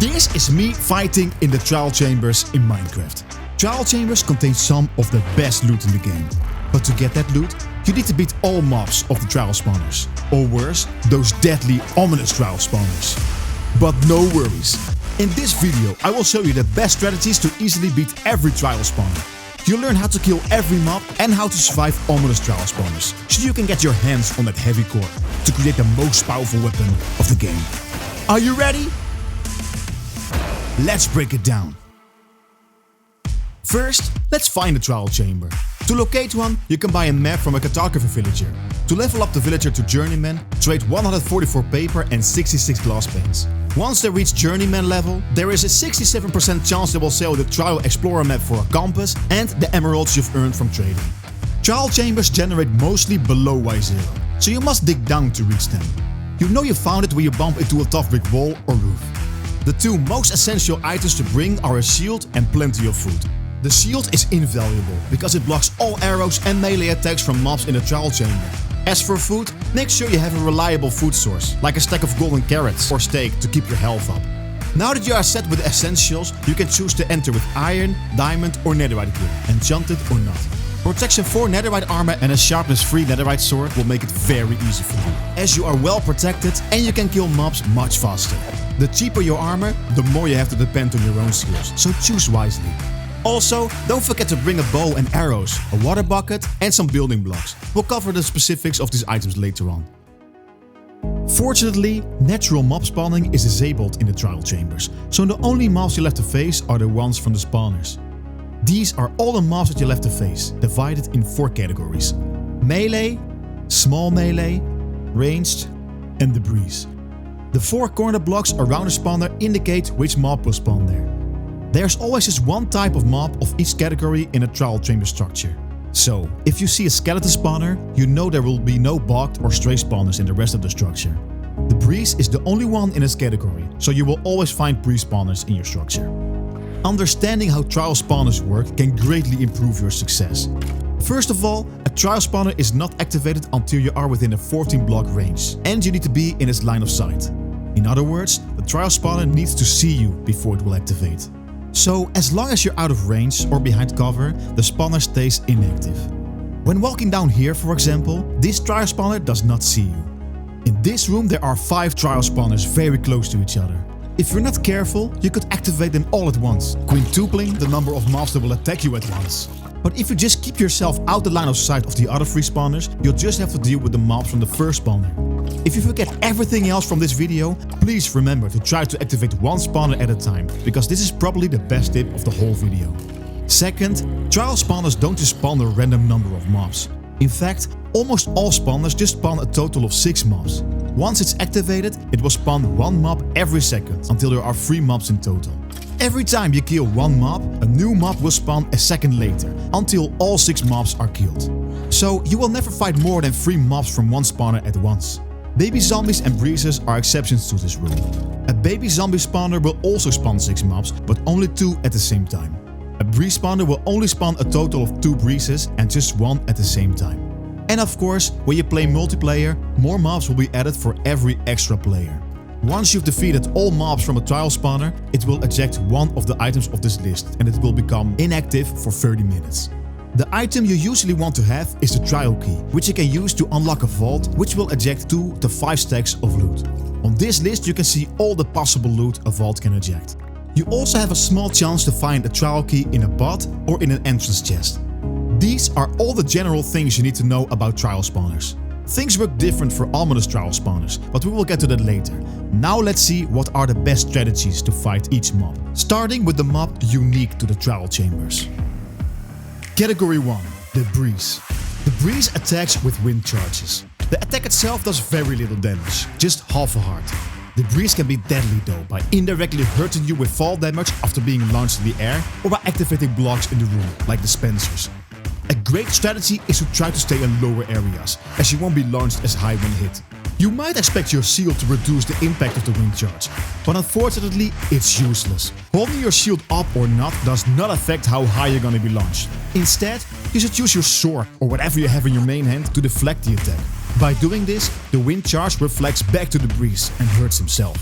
This is me fighting in the trial chambers in Minecraft. Trial chambers contain some of the best loot in the game. But to get that loot, you need to beat all mobs of the trial spawners. Or worse, those deadly, ominous trial spawners. But no worries. In this video, I will show you the best strategies to easily beat every trial spawner. You'll learn how to kill every mob and how to survive ominous trial spawners, so you can get your hands on that heavy core to create the most powerful weapon of the game. Are you ready? Let's break it down. First, let's find a trial chamber. To locate one, you can buy a map from a cartographer villager. To level up the villager to journeyman, trade 144 paper and 66 glass panes. Once they reach journeyman level, there is a 67% chance they will sell the trial explorer map for a compass and the emeralds you've earned from trading. Trial chambers generate mostly below Y0, so you must dig down to reach them. You know you found it when you bump into a tough brick wall or roof. The two most essential items to bring are a shield and plenty of food. The shield is invaluable because it blocks all arrows and melee attacks from mobs in the trial chamber. As for food, make sure you have a reliable food source, like a stack of golden carrots or steak to keep your health up. Now that you are set with the essentials, you can choose to enter with iron, diamond or netherite gear, enchanted or not. Protection 4 netherite armor and a sharpness 3 netherite sword will make it very easy for you, as you are well protected and you can kill mobs much faster. The cheaper your armor, the more you have to depend on your own skills, so choose wisely. Also, don't forget to bring a bow and arrows, a water bucket and some building blocks. We'll cover the specifics of these items later on. Fortunately, natural mob spawning is disabled in the trial chambers, so the only mobs you have to face are the ones from the spawners. These are all the mobs that you have to face, divided in 4 categories: melee, small melee, ranged and debris. The 4 corner blocks around the spawner indicate which mob will spawn there. There's always just one type of mob of each category in a trial chamber structure. So, if you see a skeleton spawner, you know there will be no bogged or stray spawners in the rest of the structure. The breeze is the only one in its category, so you will always find breeze spawners in your structure. Understanding how trial spawners work can greatly improve your success. First of all, a trial spawner is not activated until you are within a 14 block range, and you need to be in its line of sight. In other words, the trial spawner needs to see you before it will activate. So, as long as you're out of range or behind cover, the spawner stays inactive. When walking down here, for example, this trial spawner does not see you. In this room there are 5 trial spawners very close to each other. If you're not careful, you could activate them all at once, quintupling the number of mobs that will attack you at once. But if you just keep yourself out the line of sight of the other 3 spawners, you'll just have to deal with the mobs from the first spawner. If you forget everything else from this video, please remember to try to activate one spawner at a time, because this is probably the best tip of the whole video. Second, trial spawners don't just spawn a random number of mobs. In fact, almost all spawners just spawn a total of 6 mobs. Once it's activated, it will spawn 1 mob every second, until there are 3 mobs in total. Every time you kill 1 mob, a new mob will spawn a second later, until all 6 mobs are killed. So you will never fight more than 3 mobs from one spawner at once. Baby zombies and breezes are exceptions to this rule. A baby zombie spawner will also spawn 6 mobs, but only 2 at the same time. A breeze spawner will only spawn a total of 2 breezes and just 1 at the same time. And of course, when you play multiplayer, more mobs will be added for every extra player. Once you've defeated all mobs from a trial spawner, it will eject one of the items of this list and it will become inactive for 30 minutes. The item you usually want to have is the trial key, which you can use to unlock a vault, which will eject 2 to 5 stacks of loot. On this list you can see all the possible loot a vault can eject. You also have a small chance to find a trial key in a bot or in an entrance chest. These are all the general things you need to know about trial spawners. Things work different for ominous trial spawners, but we will get to that later. Now let's see what are the best strategies to fight each mob, starting with the mob unique to the trial chambers. Category 1. The breeze. The breeze attacks with wind charges. The attack itself does very little damage, just half a heart. The breeze can be deadly though, by indirectly hurting you with fall damage after being launched in the air, or by activating blocks in the room, like dispensers. A great strategy is to try to stay in lower areas, as you won't be launched as high when hit. You might expect your shield to reduce the impact of the wind charge, but unfortunately it's useless. Holding your shield up or not does not affect how high you're gonna be launched. Instead, you should use your sword or whatever you have in your main hand to deflect the attack. By doing this, the wind charge reflects back to the breeze and hurts himself.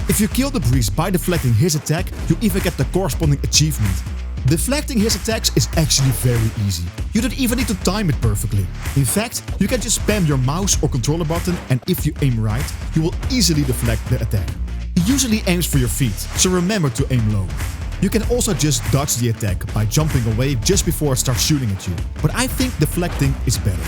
If you kill the beast by deflecting his attack, you even get the corresponding achievement. Deflecting his attacks is actually very easy. You don't even need to time it perfectly. In fact, you can just spam your mouse or controller button, and if you aim right, you will easily deflect the attack. He usually aims for your feet, so remember to aim low. You can also just dodge the attack by jumping away just before it starts shooting at you, but I think deflecting is better.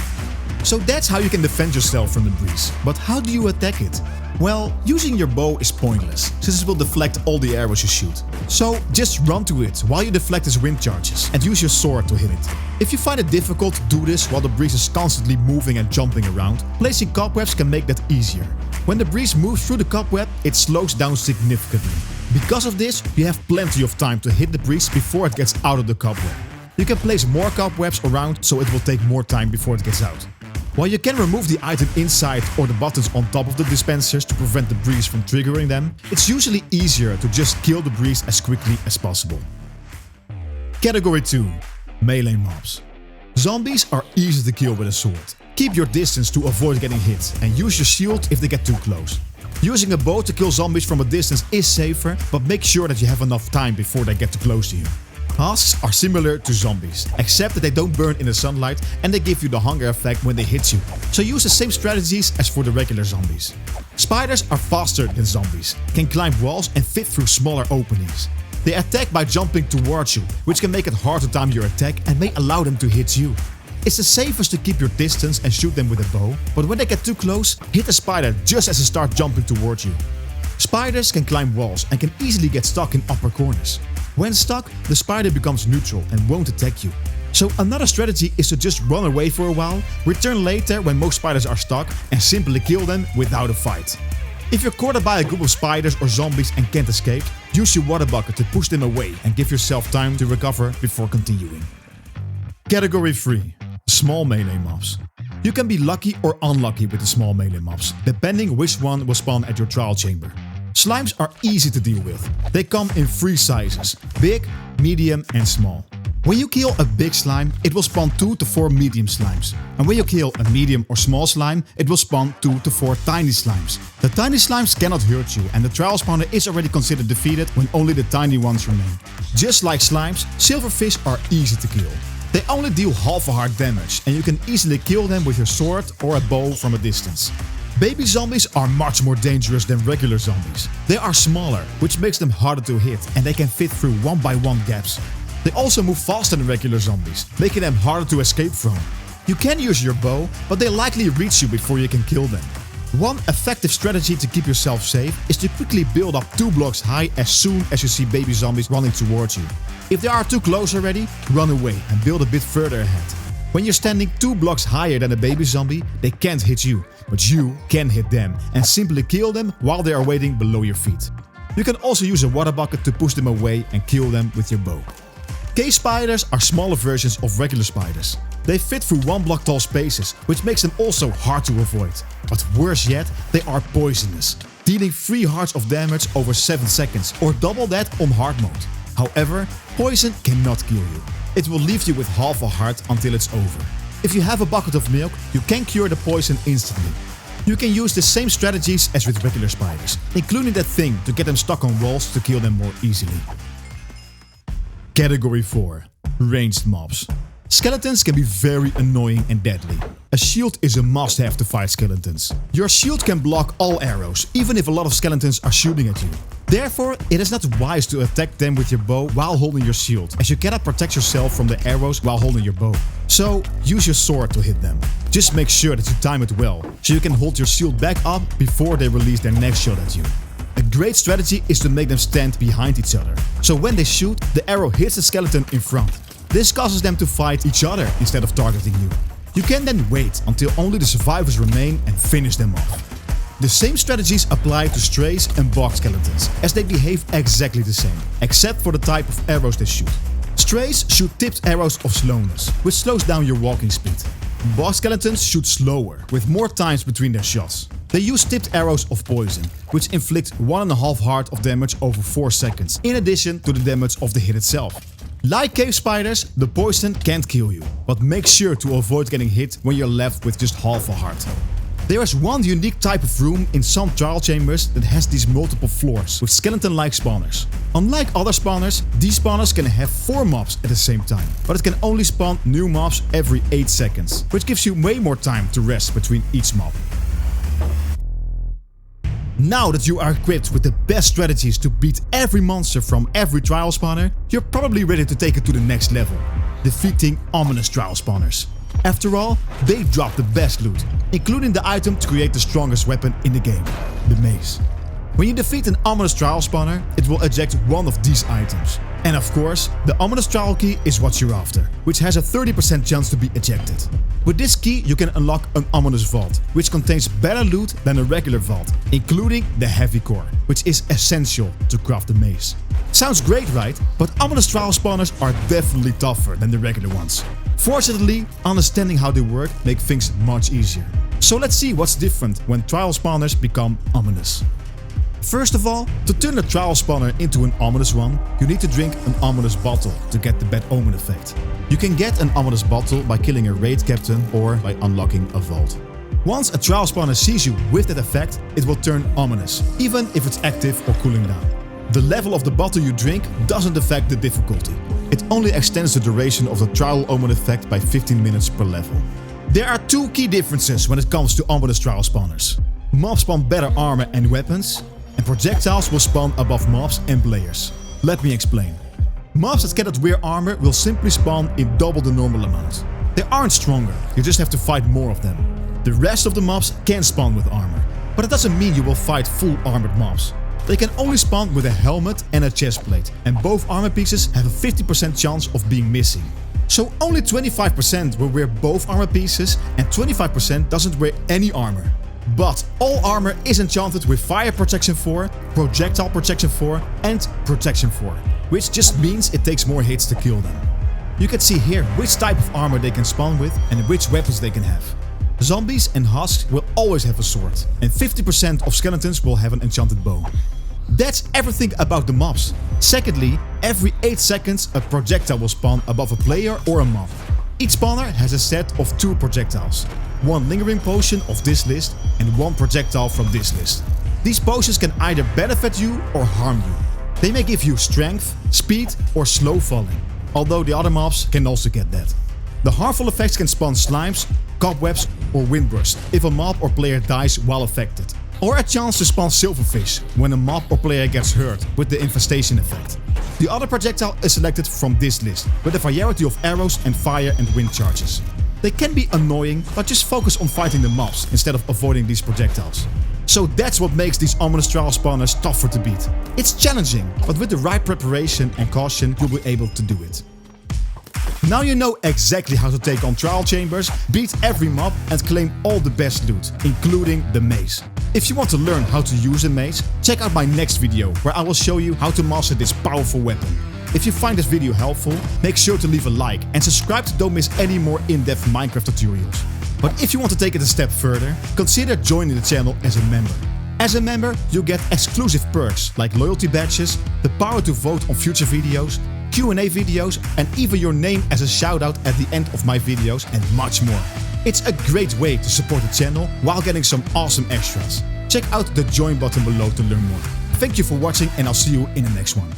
So that's how you can defend yourself from the breeze, but how do you attack it? Well, using your bow is pointless, since it will deflect all the arrows you shoot. So just run to it while you deflect his wind charges, and use your sword to hit it. If you find it difficult to do this while the breeze is constantly moving and jumping around, placing cobwebs can make that easier. When the breeze moves through the cobweb, it slows down significantly. Because of this, you have plenty of time to hit the breeze before it gets out of the cobweb. You can place more cobwebs around, so it will take more time before it gets out. While you can remove the item inside or the buttons on top of the dispensers to prevent the breeze from triggering them, it's usually easier to just kill the breeze as quickly as possible. Category 2. Melee mobs. Zombies are easy to kill with a sword. Keep your distance to avoid getting hit, and use your shield if they get too close. Using a bow to kill zombies from a distance is safer, but make sure that you have enough time before they get too close to you. Husks are similar to zombies, except that they don't burn in the sunlight and they give you the hunger effect when they hit you. So use the same strategies as for the regular zombies. Spiders are faster than zombies, can climb walls and fit through smaller openings. They attack by jumping towards you, which can make it hard to time your attack and may allow them to hit you. It's the safest to keep your distance and shoot them with a bow, but when they get too close, hit a spider just as they start jumping towards you. Spiders can climb walls and can easily get stuck in upper corners. When stuck, the spider becomes neutral and won't attack you. So another strategy is to just run away for a while, return later when most spiders are stuck, and simply kill them without a fight. If you're cornered by a group of spiders or zombies and can't escape, use your water bucket to push them away and give yourself time to recover before continuing. Category 3. Small melee mobs. You can be lucky or unlucky with the small melee mobs, depending which one will spawn at your trial chamber. Slimes are easy to deal with. They come in 3 sizes: big, medium and small. When you kill a big slime, it will spawn 2 to 4 medium slimes. And when you kill a medium or small slime, it will spawn 2 to 4 tiny slimes. The tiny slimes cannot hurt you, and the trial spawner is already considered defeated when only the tiny ones remain. Just like slimes, silverfish are easy to kill. They only deal half a heart damage, and you can easily kill them with your sword or a bow from a distance. Baby zombies are much more dangerous than regular zombies. They are smaller, which makes them harder to hit, and they can fit through 1x1 gaps. They also move faster than regular zombies, making them harder to escape from. You can use your bow, but they likely reach you before you can kill them. One effective strategy to keep yourself safe is to quickly build up 2 blocks high as soon as you see baby zombies running towards you. If they are too close already, run away and build a bit further ahead. When you're standing 2 blocks higher than a baby zombie, they can't hit you, but you can hit them and simply kill them while they are waiting below your feet. You can also use a water bucket to push them away and kill them with your bow. Cave spiders are smaller versions of regular spiders. They fit through 1 block tall spaces, which makes them also hard to avoid. But worse yet, they are poisonous, dealing 3 hearts of damage over 7 seconds, or double that on hard mode. However, poison cannot kill you. It will leave you with half a heart until it's over. If you have a bucket of milk, you can cure the poison instantly. You can use the same strategies as with regular spiders, including that thing to get them stuck on walls to kill them more easily. Category 4. Ranged mobs. Skeletons can be very annoying and deadly. A shield is a must-have to fight skeletons. Your shield can block all arrows, even if a lot of skeletons are shooting at you. Therefore, it is not wise to attack them with your bow while holding your shield, as you cannot protect yourself from the arrows while holding your bow. So, use your sword to hit them. Just make sure that you time it well, so you can hold your shield back up before they release their next shot at you. A great strategy is to make them stand behind each other, so when they shoot, the arrow hits the skeleton in front. This causes them to fight each other instead of targeting you. You can then wait until only the survivors remain and finish them off. The same strategies apply to strays and bogged skeletons, as they behave exactly the same, except for the type of arrows they shoot. Strays shoot tipped arrows of slowness, which slows down your walking speed. Bogged skeletons shoot slower, with more times between their shots. They use tipped arrows of poison, which inflict 1.5 heart of damage over 4 seconds, in addition to the damage of the hit itself. Like cave spiders, the poison can't kill you, but make sure to avoid getting hit when you're left with just half a heart. There is one unique type of room in some trial chambers that has these multiple floors with skeleton-like spawners. Unlike other spawners, these spawners can have 4 mobs at the same time, but it can only spawn new mobs every 8 seconds, which gives you way more time to rest between each mob. Now that you are equipped with the best strategies to beat every monster from every trial spawner, you're probably ready to take it to the next level, defeating ominous trial spawners. After all, they drop the best loot, including the item to create the strongest weapon in the game, the Mace. When you defeat an ominous trial spawner, it will eject one of these items. And of course, the ominous trial key is what you're after, which has a 30% chance to be ejected. With this key you can unlock an ominous vault, which contains better loot than a regular vault, including the heavy core, which is essential to craft the Mace. Sounds great, right? But ominous trial spawners are definitely tougher than the regular ones. Fortunately, understanding how they work makes things much easier. So let's see what's different when trial spawners become ominous. First of all, to turn a trial spawner into an ominous one, you need to drink an ominous bottle to get the bad omen effect. You can get an ominous bottle by killing a raid captain or by unlocking a vault. Once a trial spawner sees you with that effect, it will turn ominous, even if it's active or cooling down. The level of the bottle you drink doesn't affect the difficulty. It only extends the duration of the trial omen effect by 15 minutes per level. There are 2 key differences when it comes to ominous trial spawners. Mobs spawn better armor and weapons, and projectiles will spawn above mobs and players. Let me explain. Mobs that cannot wear armor will simply spawn in double the normal amount. They aren't stronger, you just have to fight more of them. The rest of the mobs can spawn with armor, but it doesn't mean you will fight full armored mobs. They can only spawn with a helmet and a chestplate, and both armor pieces have a 50% chance of being missing. So only 25% will wear both armor pieces and 25% doesn't wear any armor. But all armor is enchanted with Fire Protection 4, Projectile Protection 4 and Protection 4, which just means it takes more hits to kill them. You can see here which type of armor they can spawn with and which weapons they can have. Zombies and husks will always have a sword, and 50% of skeletons will have an enchanted bow. That's everything about the mobs. Secondly, every 8 seconds a projectile will spawn above a player or a mob. Each spawner has a set of 2 projectiles, 1 lingering potion of this list and 1 projectile from this list. These potions can either benefit you or harm you. They may give you strength, speed or slow falling, although the other mobs can also get that. The harmful effects can spawn slimes, cobwebs or windburst if a mob or player dies while affected. Or a chance to spawn silverfish when a mob or player gets hurt with the infestation effect. The other projectile is selected from this list with a variety of arrows and fire and wind charges. They can be annoying, but just focus on fighting the mobs instead of avoiding these projectiles. So that's what makes these ominous trial spawners tougher to beat. It's challenging, but with the right preparation and caution you'll be able to do it. Now you know exactly how to take on trial chambers, beat every mob and claim all the best loot, including the Mace. If you want to learn how to use a Mace, check out my next video where I will show you how to master this powerful weapon. If you find this video helpful, make sure to leave a like and subscribe to don't miss any more in-depth Minecraft tutorials. But if you want to take it a step further, consider joining the channel as a member. As a member, you get exclusive perks like loyalty badges, the power to vote on future videos, Q&A videos and even your name as a shoutout at the end of my videos and much more. It's a great way to support the channel while getting some awesome extras. Check out the join button below to learn more. Thank you for watching and I'll see you in the next one.